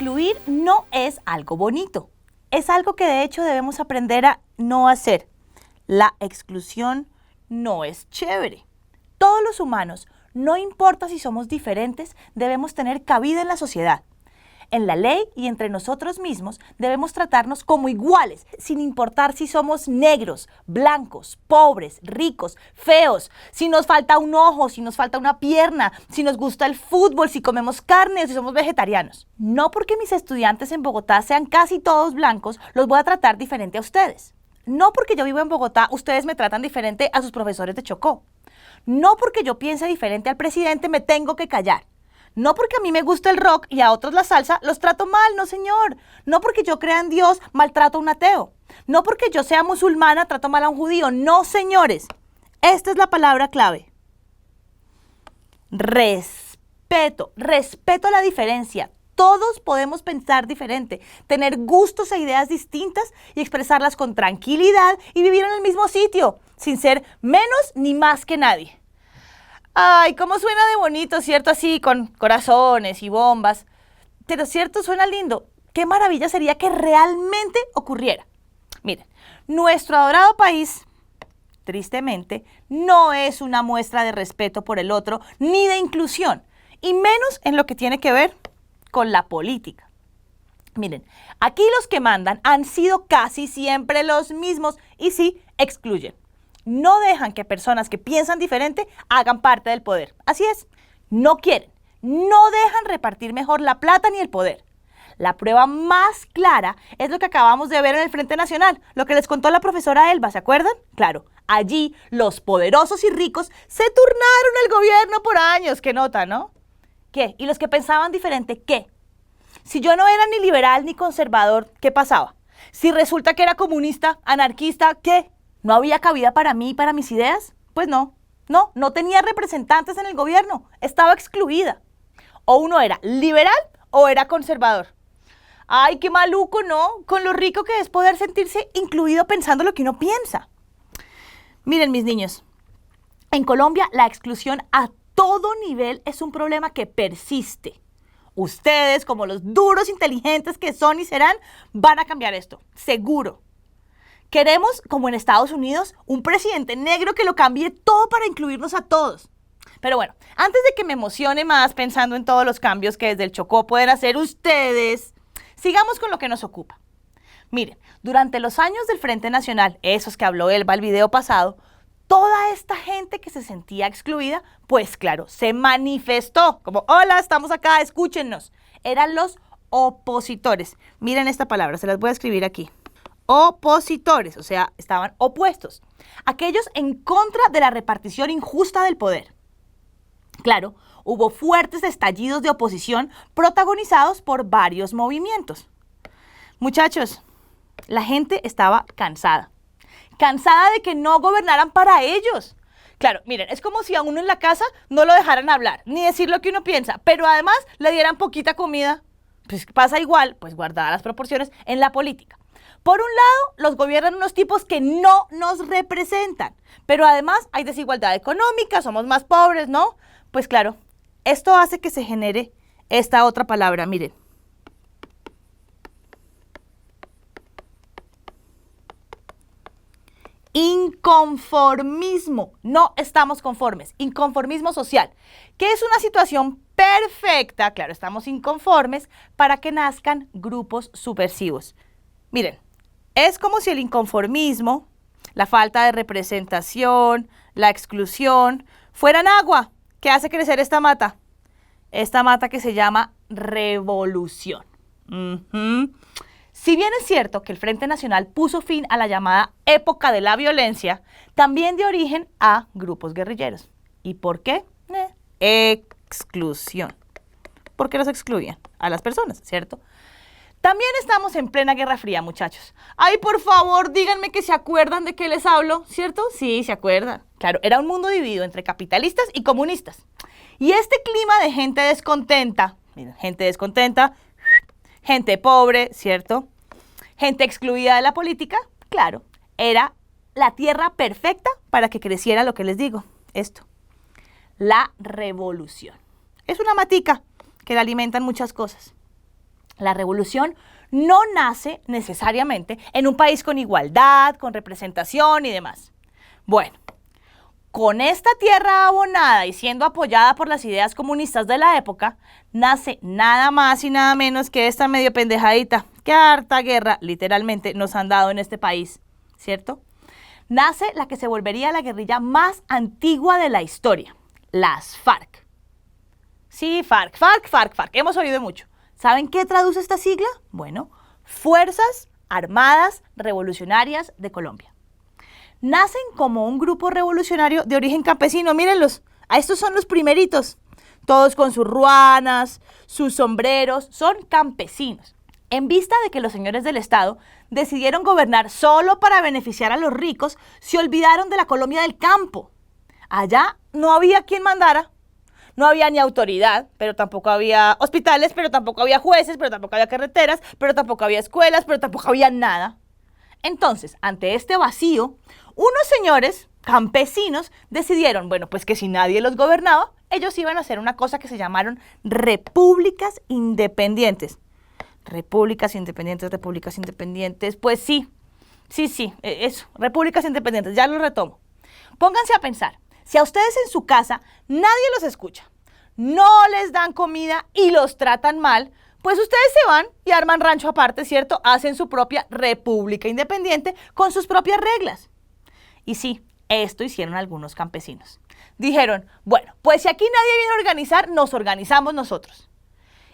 excluir no es algo bonito. Es algo que de hecho debemos aprender a no hacer. La exclusión no es chévere. Todos los humanos, no importa si somos diferentes, debemos tener cabida en la sociedad. En la ley y entre nosotros mismos debemos tratarnos como iguales, sin importar si somos negros, blancos, pobres, ricos, feos, si nos falta un ojo, si nos falta una pierna, si nos gusta el fútbol, si comemos carne o si somos vegetarianos. No porque mis estudiantes en Bogotá sean casi todos blancos, los voy a tratar diferente a ustedes. No porque yo vivo en Bogotá, ustedes me tratan diferente a sus profesores de Chocó. No porque yo piense diferente al presidente, me tengo que callar. No porque a mí me gusta el rock y a otros la salsa, los trato mal, no señor. No porque yo crea en Dios, maltrato a un ateo. No porque yo sea musulmana, trato mal a un judío. No, señores. Esta es la palabra clave. Respeto. Respeto a la diferencia. Todos podemos pensar diferente, tener gustos e ideas distintas y expresarlas con tranquilidad y vivir en el mismo sitio, sin ser menos ni más que nadie. Ay, cómo suena de bonito, ¿cierto? Así, con corazones y bombas. Pero cierto, suena lindo. Qué maravilla sería que realmente ocurriera. Miren, nuestro adorado país, tristemente, no es una muestra de respeto por el otro, ni de inclusión, y menos en lo que tiene que ver con la política. Miren, aquí los que mandan han sido casi siempre los mismos y sí, excluyen. No dejan que personas que piensan diferente hagan parte del poder. Así es, no quieren, no dejan repartir mejor la plata ni el poder. La prueba más clara es lo que acabamos de ver en el Frente Nacional, lo que les contó la profesora Elba, ¿se acuerdan? Claro, allí los poderosos y ricos se turnaron el gobierno por años, qué nota, ¿no? ¿Qué? ¿Y los que pensaban diferente, qué? Si yo no era ni liberal ni conservador, ¿qué pasaba? Si resulta que era comunista, anarquista, ¿qué? ¿No había cabida para mí y para mis ideas? Pues no tenía representantes en el gobierno, estaba excluida. O uno era liberal o era conservador. Ay, qué maluco, ¿no? Con lo rico que es poder sentirse incluido pensando lo que uno piensa. Miren, mis niños, en Colombia la exclusión a todo nivel es un problema que persiste. Ustedes, como los duros inteligentes que son y serán, van a cambiar esto, seguro. Queremos, como en Estados Unidos, un presidente negro que lo cambie todo para incluirnos a todos. Pero bueno, antes de que me emocione más pensando en todos los cambios que desde el Chocó pueden hacer ustedes, sigamos con lo que nos ocupa. Miren, durante los años del Frente Nacional, esos que habló Elba el video pasado, toda esta gente que se sentía excluida, pues claro, se manifestó como, hola, estamos acá, escúchennos. Eran los opositores. Miren esta palabra, se las voy a escribir aquí. Opositores, o sea, estaban opuestos. Aquellos en contra de la repartición injusta del poder. Claro, hubo fuertes estallidos de oposición protagonizados por varios movimientos. Muchachos, la gente estaba cansada. Cansada de que no gobernaran para ellos. Claro, miren, es como si a uno en la casa no lo dejaran hablar, ni decir lo que uno piensa, pero además le dieran poquita comida. Pues pasa igual, pues guardadas las proporciones, en la política. Por un lado, los gobiernan unos tipos que no nos representan, pero además hay desigualdad económica, somos más pobres, ¿no? Pues claro, esto hace que se genere esta otra palabra, miren. Inconformismo. No estamos conformes. Inconformismo social, que es una situación perfecta, claro, estamos inconformes, para que nazcan grupos subversivos. Miren, es como si el inconformismo, la falta de representación, la exclusión, fueran agua que hace crecer esta mata que se llama revolución. Si bien es cierto que el Frente Nacional puso fin a la llamada época de la violencia, también dio origen a grupos guerrilleros. ¿Y por qué? Exclusión. Porque los excluían a las personas, ¿cierto? También estamos en plena Guerra Fría, muchachos. Ay, por favor, díganme que se acuerdan de qué les hablo, ¿cierto? Sí, se acuerdan. Claro, era un mundo dividido entre capitalistas y comunistas. Y este clima de gente descontenta, miren, gente descontenta, gente pobre, ¿cierto? Gente excluida de la política, claro, era la tierra perfecta para que creciera lo que les digo, esto, la revolución. Es una matica que la alimentan muchas cosas. La revolución no nace necesariamente en un país con igualdad, con representación y demás. Bueno, con esta tierra abonada y siendo apoyada por las ideas comunistas de la época, nace nada más y nada menos que esta medio pendejadita que harta guerra literalmente nos han dado en este país, ¿cierto? Nace la que se volvería la guerrilla más antigua de la historia, las FARC. Sí, FARC, FARC, FARC, FARC, hemos oído mucho. ¿Saben qué traduce esta sigla? Bueno, Fuerzas Armadas Revolucionarias de Colombia. Nacen como un grupo revolucionario de origen campesino, mírenlos, a estos son los primeritos, todos con sus ruanas, sus sombreros, son campesinos. En vista de que los señores del Estado decidieron gobernar solo para beneficiar a los ricos, se olvidaron de la Colombia del campo. Allá no había quien mandara, no había ni autoridad, pero tampoco había hospitales, pero tampoco había jueces, pero tampoco había carreteras, pero tampoco había escuelas, pero tampoco había nada. Entonces, ante este vacío, unos señores campesinos decidieron, bueno, pues que si nadie los gobernaba, ellos iban a hacer una cosa que se llamaron repúblicas independientes. Repúblicas independientes, pues sí, eso, repúblicas independientes, ya lo retomo. Pónganse a pensar, si a ustedes en su casa nadie los escucha, no les dan comida y los tratan mal, pues ustedes se van y arman rancho aparte, ¿cierto? Hacen su propia república independiente con sus propias reglas. Y sí, esto hicieron algunos campesinos. Dijeron, bueno, pues si aquí nadie viene a organizar, nos organizamos nosotros.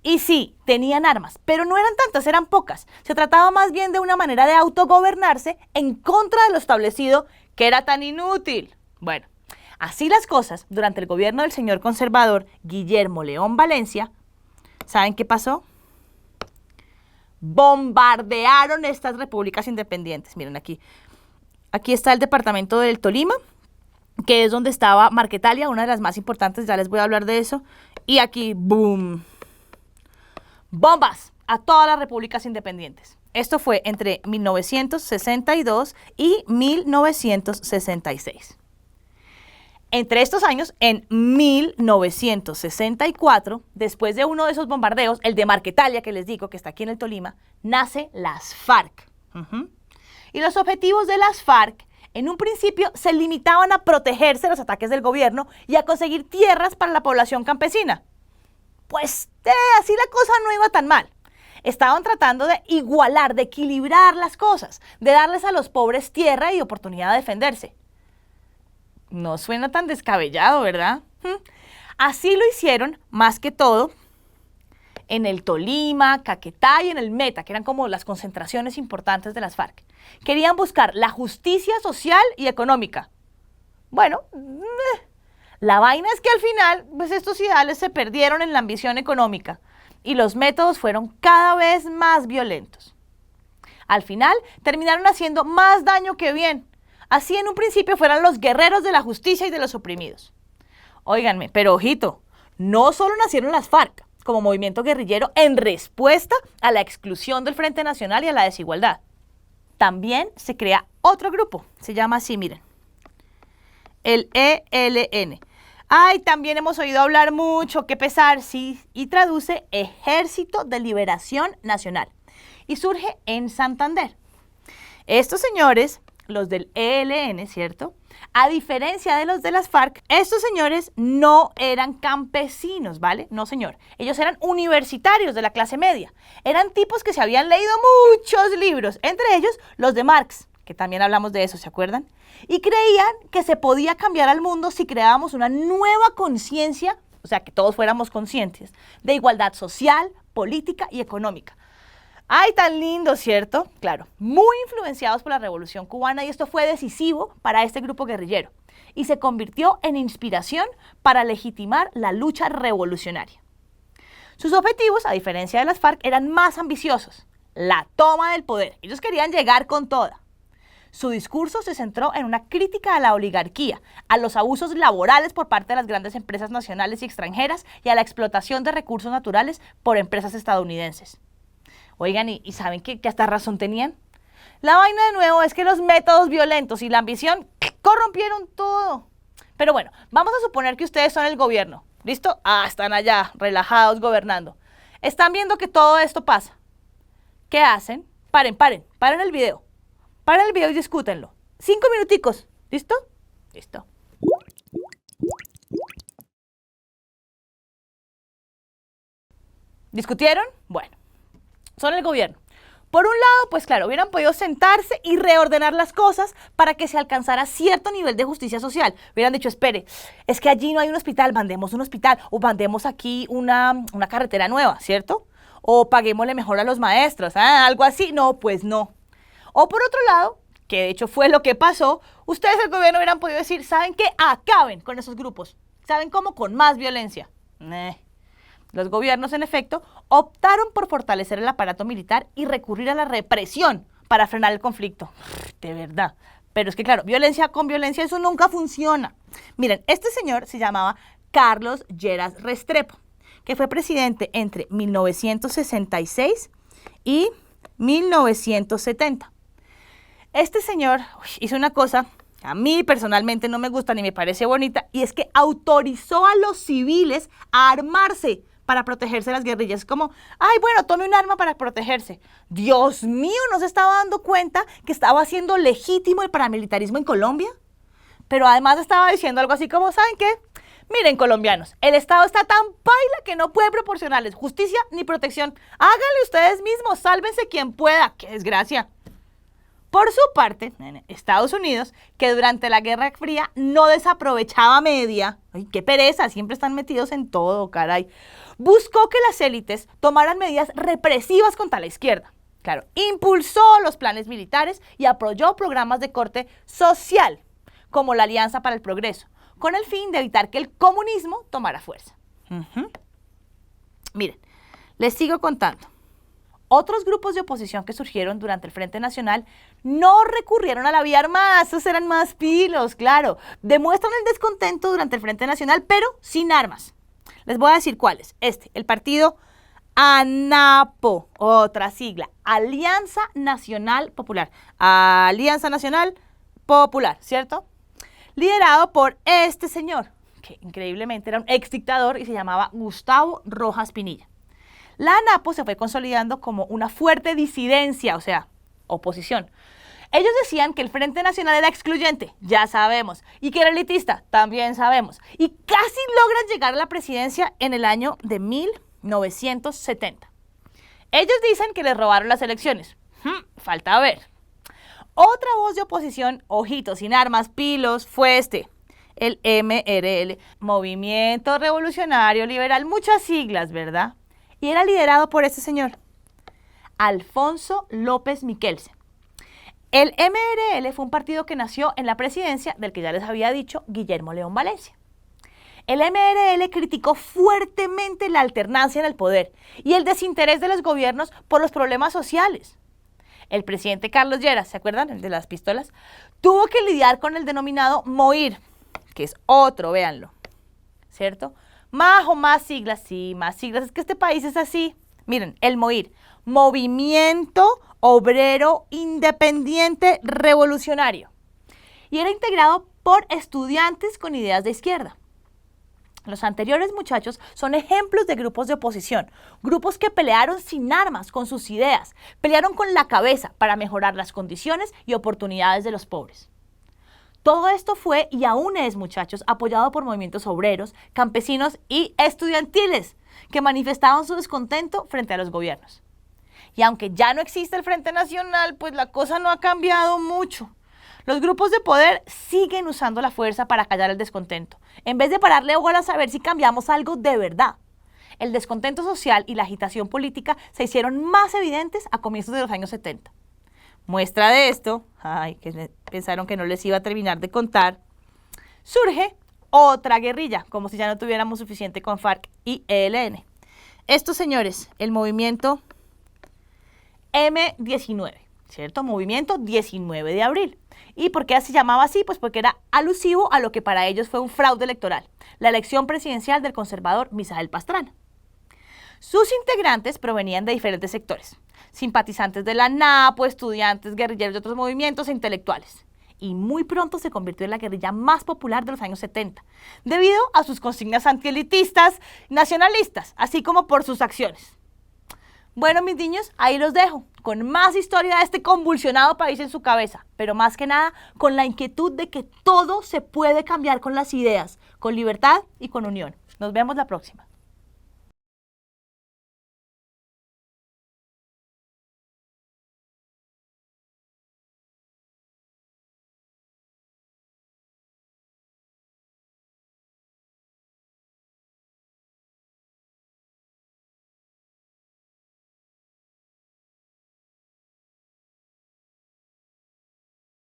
Y sí, tenían armas, pero no eran tantas, eran pocas. Se trataba más bien de una manera de autogobernarse en contra de lo establecido, que era tan inútil. Bueno, así las cosas, durante el gobierno del señor conservador Guillermo León Valencia, ¿saben qué pasó? Bombardearon estas repúblicas independientes. Miren aquí está el departamento del Tolima, que es donde estaba Marquetalia, una de las más importantes, ya les voy a hablar de eso. Y aquí, ¡boom! Bombas a todas las repúblicas independientes. Esto fue entre 1962 y 1966. Entre estos años, en 1964, después de uno de esos bombardeos, el de Marquetalia, que les digo, que está aquí en el Tolima, nace las FARC. Y los objetivos de las FARC, en un principio, se limitaban a protegerse de los ataques del gobierno y a conseguir tierras para la población campesina. Pues así la cosa no iba tan mal. Estaban tratando de igualar, de equilibrar las cosas, de darles a los pobres tierra y oportunidad de defenderse. No suena tan descabellado, ¿verdad? Así lo hicieron, más que todo, en el Tolima, Caquetá y en el Meta, que eran como las concentraciones importantes de las FARC. Querían buscar la justicia social y económica. Bueno, la vaina es que al final, pues estos ideales se perdieron en la ambición económica y los métodos fueron cada vez más violentos. Al final, terminaron haciendo más daño que bien. Así en un principio fueran los guerreros de la justicia y de los oprimidos. Óiganme, pero ojito, no solo nacieron las FARC como movimiento guerrillero en respuesta a la exclusión del Frente Nacional y a la desigualdad. También se crea otro grupo, se llama así, miren, el ELN. Ay, también hemos oído hablar mucho, qué pesar, sí, y traduce Ejército de Liberación Nacional. Y surge en Santander. Estos señores, los del ELN, ¿cierto? A diferencia de los de las FARC, estos señores no eran campesinos, ¿vale? No, señor. Ellos eran universitarios de la clase media. Eran tipos que se habían leído muchos libros, entre ellos los de Marx, que también hablamos de eso, ¿se acuerdan? Y creían que se podía cambiar al mundo si creábamos una nueva conciencia, o sea, que todos fuéramos conscientes, de igualdad social, política y económica. ¡Ay, tan lindo!, ¿cierto? Claro, muy influenciados por la Revolución Cubana, y esto fue decisivo para este grupo guerrillero y se convirtió en inspiración para legitimar la lucha revolucionaria. Sus objetivos, a diferencia de las FARC, eran más ambiciosos: la toma del poder. Ellos querían llegar con toda. Su discurso se centró en una crítica a la oligarquía, a los abusos laborales por parte de las grandes empresas nacionales y extranjeras y a la explotación de recursos naturales por empresas estadounidenses. Oigan, ¿y saben que hasta razón tenían? La vaina de nuevo es que los métodos violentos y la ambición corrompieron todo. Pero bueno, vamos a suponer que ustedes son el gobierno. ¿Listo? Están allá, relajados, gobernando. Están viendo que todo esto pasa. ¿Qué hacen? Paren el video. Paren el video y discútenlo. 5 minuticos. ¿Listo? Listo. ¿Discutieron? Bueno, son el gobierno. Por un lado, pues claro, hubieran podido sentarse y reordenar las cosas para que se alcanzara cierto nivel de justicia social. Hubieran dicho, espere, es que allí no hay un hospital, mandemos un hospital o mandemos aquí una carretera nueva, ¿cierto? O paguémosle mejor a los maestros, algo así. No, pues no. O por otro lado, que de hecho fue lo que pasó, ustedes el gobierno hubieran podido decir, ¿saben qué? Acaben con esos grupos. ¿Saben cómo? Con más violencia. Los gobiernos, en efecto, optaron por fortalecer el aparato militar y recurrir a la represión para frenar el conflicto. De verdad. Pero es que, claro, violencia con violencia, eso nunca funciona. Miren, este señor se llamaba Carlos Lleras Restrepo, que fue presidente entre 1966 y 1970. Este señor hizo una cosa que a mí personalmente no me gusta ni me parece bonita, y es que autorizó a los civiles a armarse para protegerse de las guerrillas. Como, ay, bueno, tome un arma para protegerse. Dios mío, ¿no se estaba dando cuenta que estaba haciendo legítimo el paramilitarismo en Colombia? Pero además estaba diciendo algo así como, ¿saben qué? Miren, colombianos, el Estado está tan paila que no puede proporcionarles justicia ni protección. Háganle ustedes mismos, sálvense quien pueda. ¡Qué desgracia! Por su parte, Estados Unidos, que durante la Guerra Fría no desaprovechaba media, ¡ay, qué pereza! Siempre están metidos en todo, caray. Buscó que las élites tomaran medidas represivas contra la izquierda. Claro, impulsó los planes militares y apoyó programas de corte social, como la Alianza para el Progreso, con el fin de evitar que el comunismo tomara fuerza. Miren, les sigo contando. Otros grupos de oposición que surgieron durante el Frente Nacional no recurrieron a la vía armada, esos eran más pilos, claro. Demuestran el descontento durante el Frente Nacional, pero sin armas. Les voy a decir cuáles. El partido ANAPO, otra sigla, Alianza Nacional Popular. Alianza Nacional Popular, ¿cierto? Liderado por este señor, que increíblemente era un ex dictador y se llamaba Gustavo Rojas Pinilla. La ANAPO se fue consolidando como una fuerte disidencia, o sea, oposición. Ellos decían que el Frente Nacional era excluyente, ya sabemos, y que era elitista, también sabemos, y casi logran llegar a la presidencia en el año de 1970. Ellos dicen que les robaron las elecciones. Falta ver. Otra voz de oposición, ojito, sin armas, pilos, fue el MRL, Movimiento Revolucionario Liberal, muchas siglas, ¿verdad? Y era liderado por este señor, Alfonso López Miquelsen. El MRL fue un partido que nació en la presidencia del que ya les había dicho Guillermo León Valencia. El MRL criticó fuertemente la alternancia en el poder y el desinterés de los gobiernos por los problemas sociales. El presidente Carlos Lleras, ¿se acuerdan? El de las pistolas, tuvo que lidiar con el denominado MOIR, que es otro, véanlo, ¿cierto? Más siglas, sí, más siglas, es que este país es así. Miren, el MOIR, Movimiento Obrero Independiente Revolucionario, y era integrado por estudiantes con ideas de izquierda. Los anteriores, muchachos, son ejemplos de grupos de oposición, grupos que pelearon sin armas, con sus ideas, pelearon con la cabeza para mejorar las condiciones y oportunidades de los pobres. Todo esto fue y aún es, muchachos, apoyado por movimientos obreros, campesinos y estudiantiles que manifestaban su descontento frente a los gobiernos. Y aunque ya no existe el Frente Nacional, pues la cosa no ha cambiado mucho. Los grupos de poder siguen usando la fuerza para callar el descontento, en vez de pararle bolas a ver si cambiamos algo de verdad. El descontento social y la agitación política se hicieron más evidentes a comienzos de los años 70. Muestra de esto, que pensaron que no les iba a terminar de contar, surge otra guerrilla, como si ya no tuviéramos suficiente con FARC y ELN. Estos señores, el movimiento M19, ¿cierto? Movimiento 19 de abril. ¿Y por qué se llamaba así? Pues porque era alusivo a lo que para ellos fue un fraude electoral, la elección presidencial del conservador Misael Pastrana. Sus integrantes provenían de diferentes sectores, simpatizantes de la ANAPO, estudiantes, guerrilleros de otros movimientos e intelectuales. Y muy pronto se convirtió en la guerrilla más popular de los años 70, debido a sus consignas antielitistas, nacionalistas, así como por sus acciones. Bueno, mis niños, ahí los dejo, con más historia de este convulsionado país en su cabeza, pero más que nada con la inquietud de que todo se puede cambiar con las ideas, con libertad y con unión. Nos vemos la próxima.